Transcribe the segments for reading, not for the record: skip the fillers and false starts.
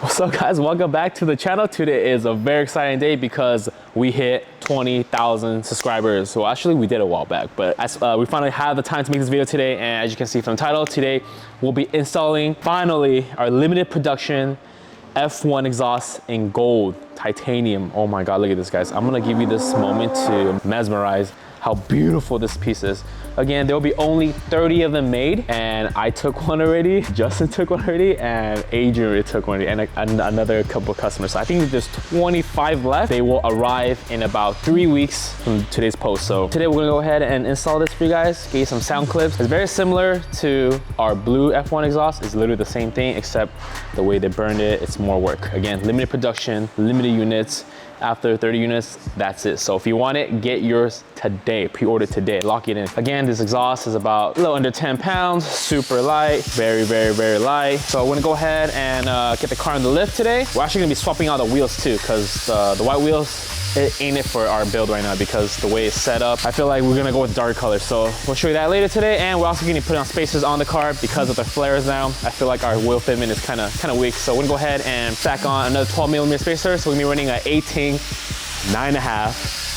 What's up guys, welcome back to the channel. Today is a very exciting day because we hit 20,000 subscribers. Well, actually we did a while back, but we finally have the time to make this video today. And as you can see from the title, today we'll be installing finally our limited production F1 exhaust in gold, titanium. Oh my God, look at this guys. I'm gonna give you this moment to mesmerize how beautiful this piece is. Again, there will be only 30 of them made, and I took one already, Justin took one already, and Adrian already took one already, and another couple of customers. So I think there's 25 left. They will arrive in about 3 weeks from today's post. So today we're gonna go ahead and install this for you guys, get you some sound clips. It's very similar to our blue F1 exhaust. It's literally the same thing, except the way they burned it, it's more work. Again, limited production, limited units. After 30 units, that's it. So if you want it, get yours today, pre-order today, lock it in. Again, this exhaust is about a little under 10 pounds, super light, very, very, very light. So I'm gonna go ahead and get the car on the lift today. We're actually gonna be swapping out the wheels too, because the white wheels, it ain't it for our build right now because the way it's set up. I feel like we're gonna go with dark colors. So we'll show you that later today. And we're also gonna put on spacers on the car because of the flares now. I feel like our wheel fitment is kind of weak. So we're gonna go ahead and stack on another 12mm spacer. So we're gonna be running an 18, 9.5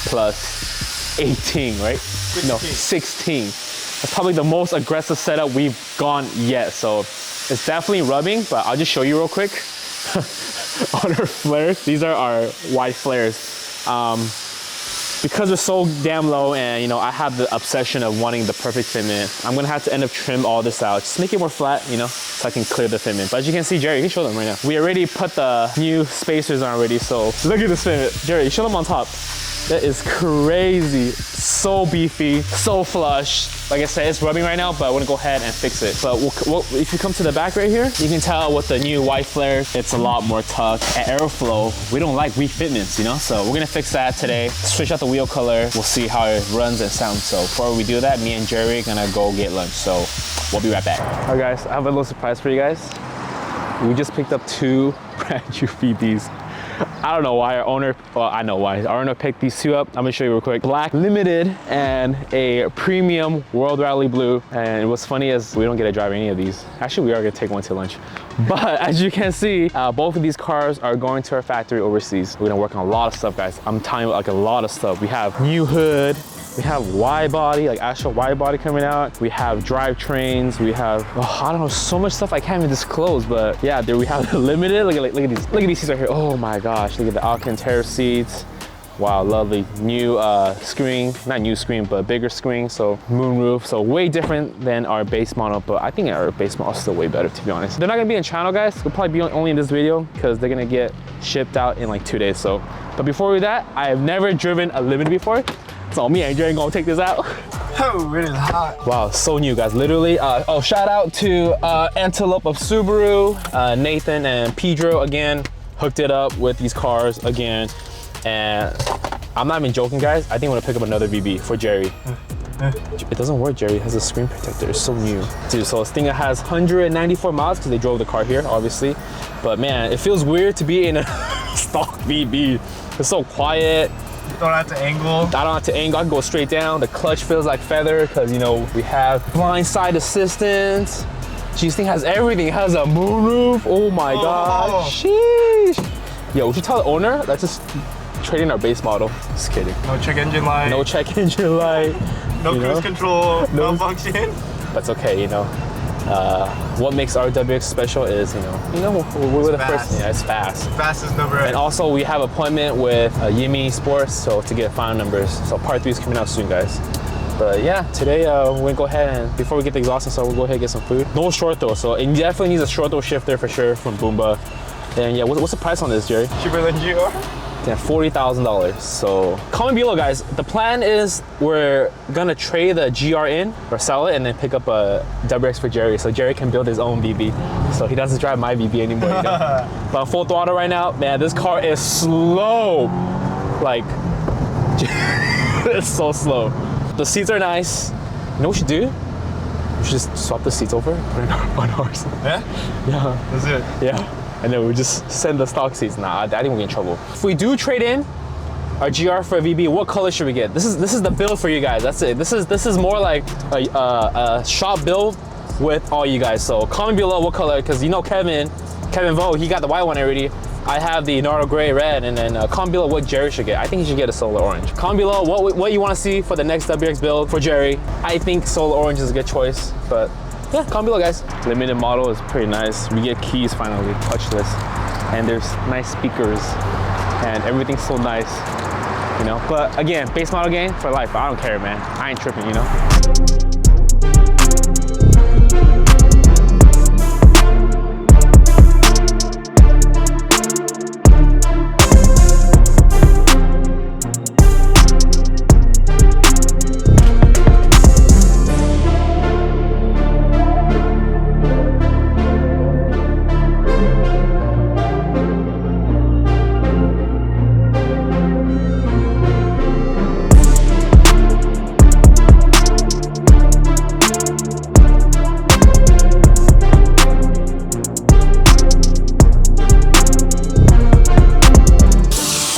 plus 18, right? 16. No, 16. That's probably the most aggressive setup we've gone yet. So it's definitely rubbing, but I'll just show you real quick. On our flares, these are our wide flares. Because they're so damn low, and you know, I have the obsession of wanting the perfect fitment, I'm gonna have to end up trim all this out, just make it more flat, you know, so I can clear the fitment. But as you can see, Jerry, you can show them right now. We already put the new spacers on already, so look at this fitment. Jerry, show them on top. That is crazy. So beefy, so flush. Like I said, it's rubbing right now, but I want to go ahead and fix it. But if you come to the back right here, you can tell with the new white flares, it's a lot more tucked. At Aeroflow, we don't like weak fitments, you know? So we're gonna fix that today. Switch out the wheel color. We'll see how it runs and sounds. So before we do that, me and Jerry are gonna go get lunch. So we'll be right back. All right guys, I have a little surprise for you guys. We just picked up 2 brand new VBs. I don't know why our owner, well, I know why. Our owner picked these 2 up. I'm gonna show you real quick. Black Limited and a premium World Rally Blue. And what's funny is we don't get to drive any of these. Actually, we are gonna take one to lunch. But as you can see, both of these cars are going to our factory overseas. We're gonna work on a lot of stuff, guys. I'm telling you, like a lot of stuff. We have new hood. We have wide body, like actual wide body coming out. We have drivetrains. We have, oh, I don't know, so much stuff I can't even disclose. But yeah, there we have the limited. Look at these seats right here. Oh my gosh, look at the Alcantara seats. Wow, lovely. New screen, not new screen, but bigger screen. So moonroof. So way different than our base model, but I think our base model is still way better, to be honest. They're not gonna be in channel, guys. They'll probably be only in this video because they're gonna get shipped out in like 2 days. So, but before we do that, I have never driven a limited before. So me and Jerry gonna take this out. Oh, it is hot. Wow, so new, guys, literally. Oh, shout out to Antelope of Subaru, Nathan and Pedro again, hooked it up with these cars again. And I'm not even joking, guys. I think I'm gonna pick up another VB for Jerry. It doesn't work, Jerry. It has a screen protector. It's so new. Dude, so this thing has 194 miles because they drove the car here, obviously. But man, it feels weird to be in a stock VB. It's so quiet. Don't have to angle. I don't have to angle, I can go straight down. The clutch feels like feather because, you know, we have blind side assistance. This thing has everything. It has a moonroof. Oh my God. Sheesh. Yo, we should tell the owner, let's just trade in our base model. Just kidding. No check engine light. No check engine light. No cruise control, no function. That's okay, you know. What makes RWX special is, you know, we're the first. Yeah, it's fast. Fast is number 8. And also we have appointment with Yimi Sports, so to get final numbers. So part 3 is coming out soon, guys. But yeah, today we're gonna go ahead and before we get the exhaust, so we'll go ahead and get some food. No short throw, so it definitely needs a short throw shifter for sure from Boomba. And yeah, what's the price on this, Jerry? Cheaper than GR? Yeah, $40,000. So comment below, guys. The plan is we're gonna trade the GR in or sell it and then pick up a WX for Jerry so Jerry can build his own VB. So he doesn't drive my VB anymore, you know? But I'm full throttle right now. Man, this car is slow. Like, it's so slow. The seats are nice. You know what we should do? We should just swap the seats over, put it on ours. Yeah? Yeah. That's it? Yeah. And then we just send the stock seats. Nah, I think we'll get in trouble. If we do trade in our GR for a VB, what color should we get? This is the build for you guys. That's it. This is more like a shop build with all you guys. So comment below what color, because you know Kevin Kevin Vo, he got the white one already. I have the Nardo Gray red, and then comment below what Jerry should get. I think he should get a Solar Orange. Comment below what you want to see for the next WX build for Jerry. I think Solar Orange is a good choice, but yeah, comment below, guys. Limited model is pretty nice. We get keys finally, touchless, and there's nice speakers, and everything's so nice, you know. But again, base model game for life. I don't care, man. I ain't tripping, you know.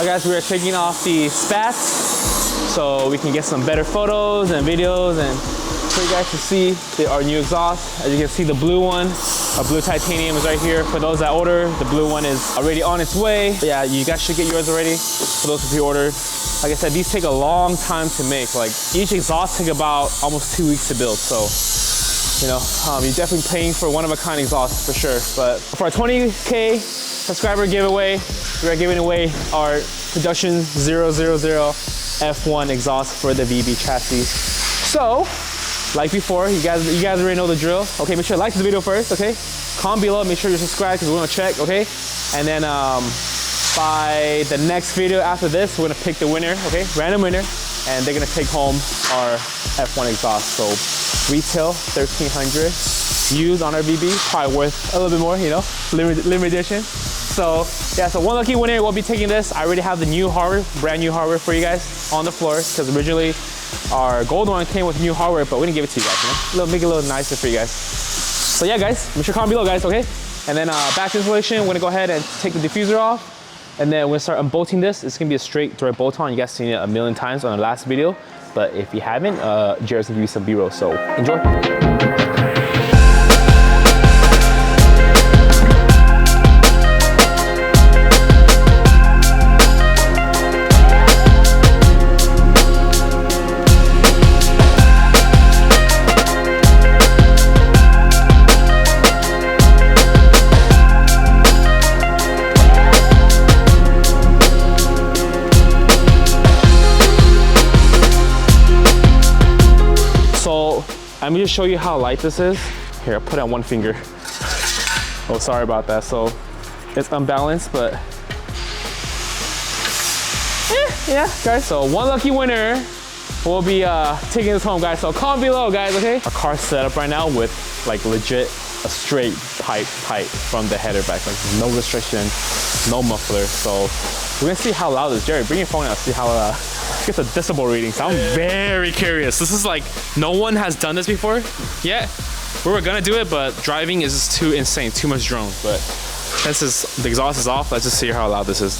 Guys, we are taking off the spats so we can get some better photos and videos and for you guys to see our new exhaust. As you can see, the blue one, our blue titanium is right here. For those that order, the blue one is already on its way. But yeah, you guys should get yours already for those who pre-ordered. Like I said, these take a long time to make. Like each exhaust take about almost 2 weeks to build. So, you know, you're definitely paying for one-of-a-kind exhaust for sure. But for our 20K subscriber giveaway, we are giving away our production 000 F1 exhaust for the VB chassis. So, like before, you guys already know the drill. Okay, make sure to like this video first, okay? Comment below, make sure you're subscribed because we're gonna check, okay? And then by the next video after this, we're gonna pick the winner, okay? Random winner, and they're gonna take home our F1 exhaust. So retail 1,300, used on our VB, probably worth a little bit more, you know, limited edition. So yeah, so one lucky winner will be taking this. I already have the new hardware, brand new hardware for you guys on the floor, because originally our gold one came with new hardware, but we didn't give it to you guys, you know? Make it a little nicer for you guys. So yeah, guys, make sure to comment below, guys, okay? And then back to installation, we're gonna go ahead and take the diffuser off, and then we're gonna start unbolting this. It's gonna be a straight direct bolt on. You guys seen it a million times on the last video, but if you haven't, Jared's gonna give you some B-roll, so enjoy. Let me just show you how light this is. Here, I'll put it on one finger. Oh, sorry about that. So it's unbalanced, but yeah, guys. So one lucky winner will be taking this home, guys. So comment below, guys, okay? Our car's set up right now with like legit a straight pipe from the header back. Like no restriction, no muffler. So we're gonna see how loud this is. Jerry, bring your phone out, see how get the decibel readings. I'm very curious. This is like, no one has done this before yet. We were gonna do it, but driving is just too insane, too much drone. But since the exhaust is off, let's just see how loud this is.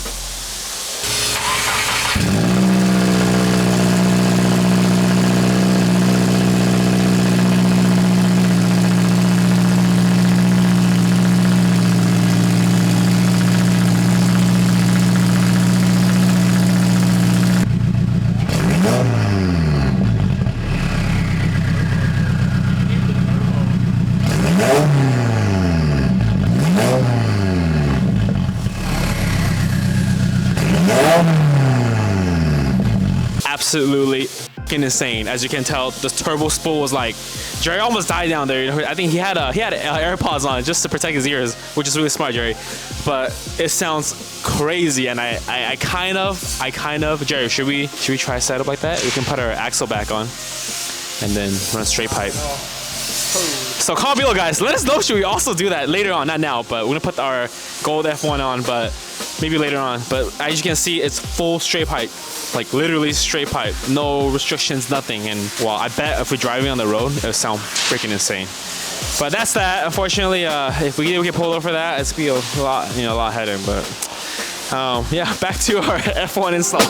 Absolutely insane. As you can tell, the turbo spool was like, Jerry almost died down there. I think he had AirPods on just to protect his ears, which is really smart, Jerry. But it sounds crazy, and I kind of, Jerry, should we try a setup like that? We can put our axle back on and then run a straight pipe. So comment below, guys. Let us know, should we also do that later on? Not now, but we're gonna put our gold F1 on, but maybe later on. But as you can see, it's full straight pipe, like literally straight pipe, no restrictions, nothing. And well, I bet if we're driving on the road, it'll sound freaking insane. But that's that. Unfortunately, if we get pulled over for that, it's be a lot, a lot header. But yeah, back to our F1 install.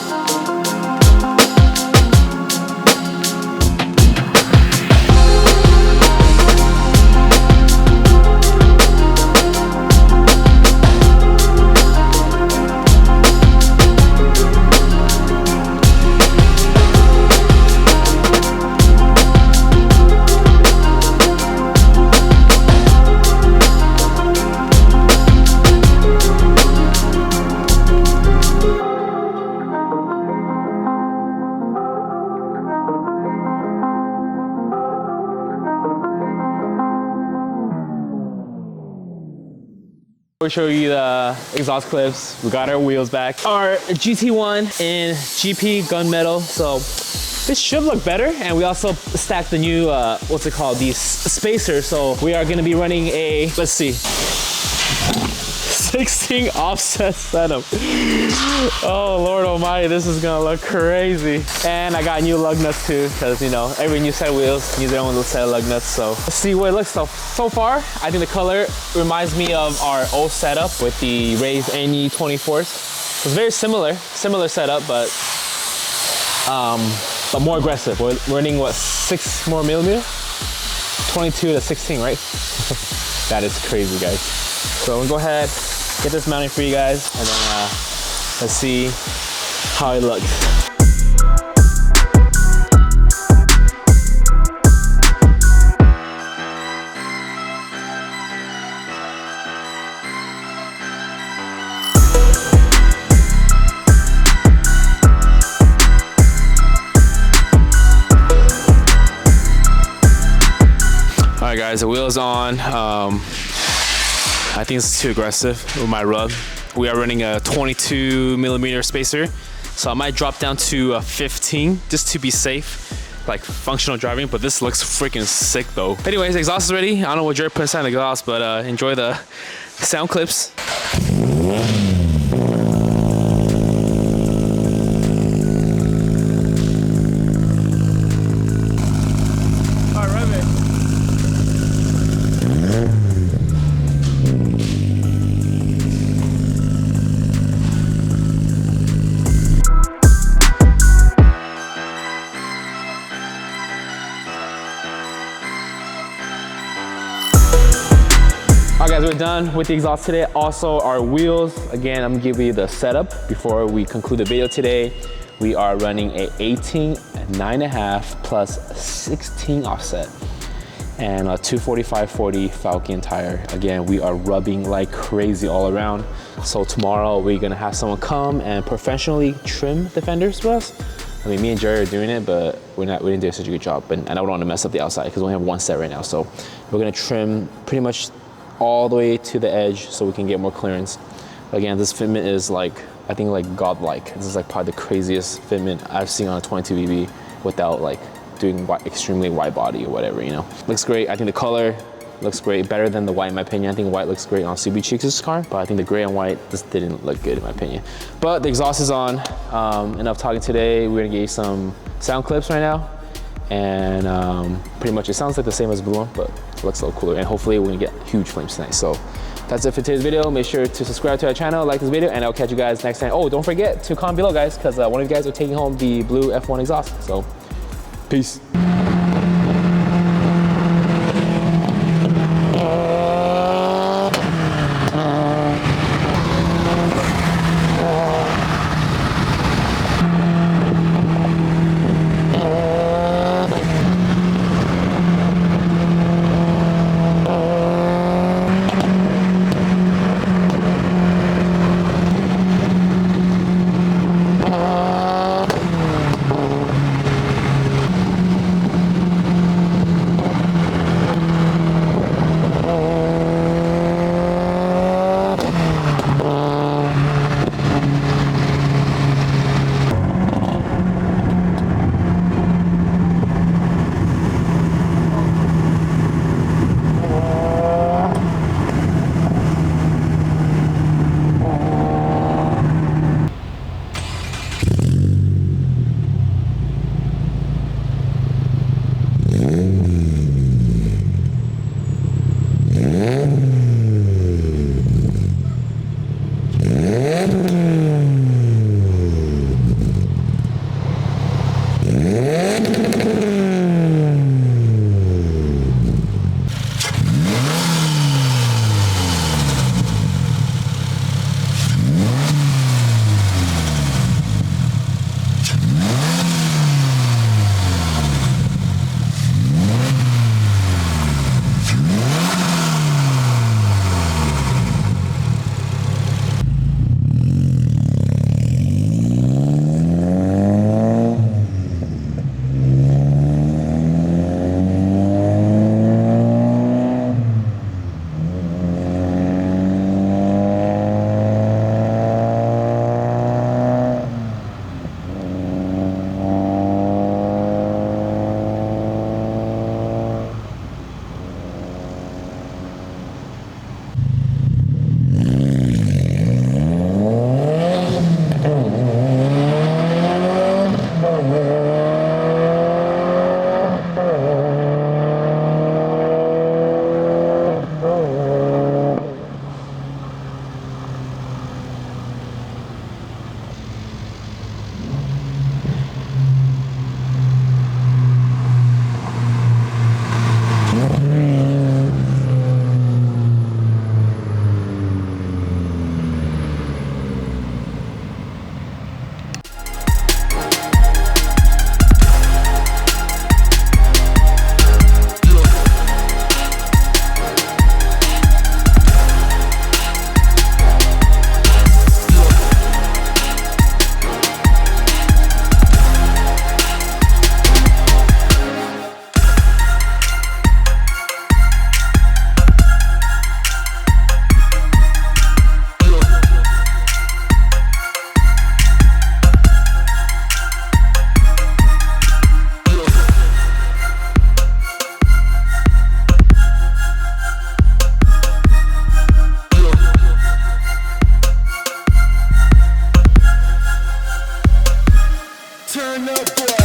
We'll show you the exhaust clips. We got our wheels back. Our GT1 in GP gunmetal. So this should look better. And we also stacked the new, what's it called? These spacers. So we are gonna be running a, let's see, 16 offset setup. Oh Lord almighty, this is gonna look crazy. And I got new lug nuts too, because you know, every new set of wheels needs their own set of lug nuts. So let's see what it looks like. So far, I think the color reminds me of our old setup with the Rave NE24s. It's very similar setup, but more aggressive. We're running what, 6 more millimeter? 22 to 16, right? That is crazy, guys. So we'll go ahead, get this mounted for you guys, and then let's see how it looks. All right, guys, the wheel's on. I think it's too aggressive with my rub. We are running a 22 millimeter spacer, so I might drop down to 15 just to be safe, like functional driving, but this looks freaking sick though. Anyways, exhaust is ready. I don't know what Jared put inside the exhaust, but enjoy the sound clips. All right, guys, we're done with the exhaust today. Also, our wheels. Again, I'm gonna give you the setup before we conclude the video today. We are running a 18 9.5 plus 16 offset and a 245/40 Falcon tire. Again, we are rubbing like crazy all around. So tomorrow we're gonna have someone come and professionally trim the fenders for us. I mean, me and Jerry are doing it, but we didn't do such a good job. And I don't want to mess up the outside because we only have one set right now. So we're gonna trim pretty much all the way to the edge so we can get more clearance. Again, this fitment is like, I think like godlike. This is like probably the craziest fitment I've seen on a 22BB without like doing extremely wide body or whatever, you know. Looks great. I think the color looks great, better than the white in my opinion. I think white looks great on CB Cheeks' car, but I think the gray and white just didn't look good in my opinion. But the exhaust is on. Enough talking today. We're gonna get you some sound clips right now. And pretty much it sounds like the same as the blue one, but it looks a little cooler. And hopefully we're gonna get huge flames tonight. So that's it for today's video. Make sure to subscribe to our channel, like this video, and I'll catch you guys next time. Oh, don't forget to comment below, guys, because one of you guys are taking home the blue F1 exhaust. So peace. Turn up, boy.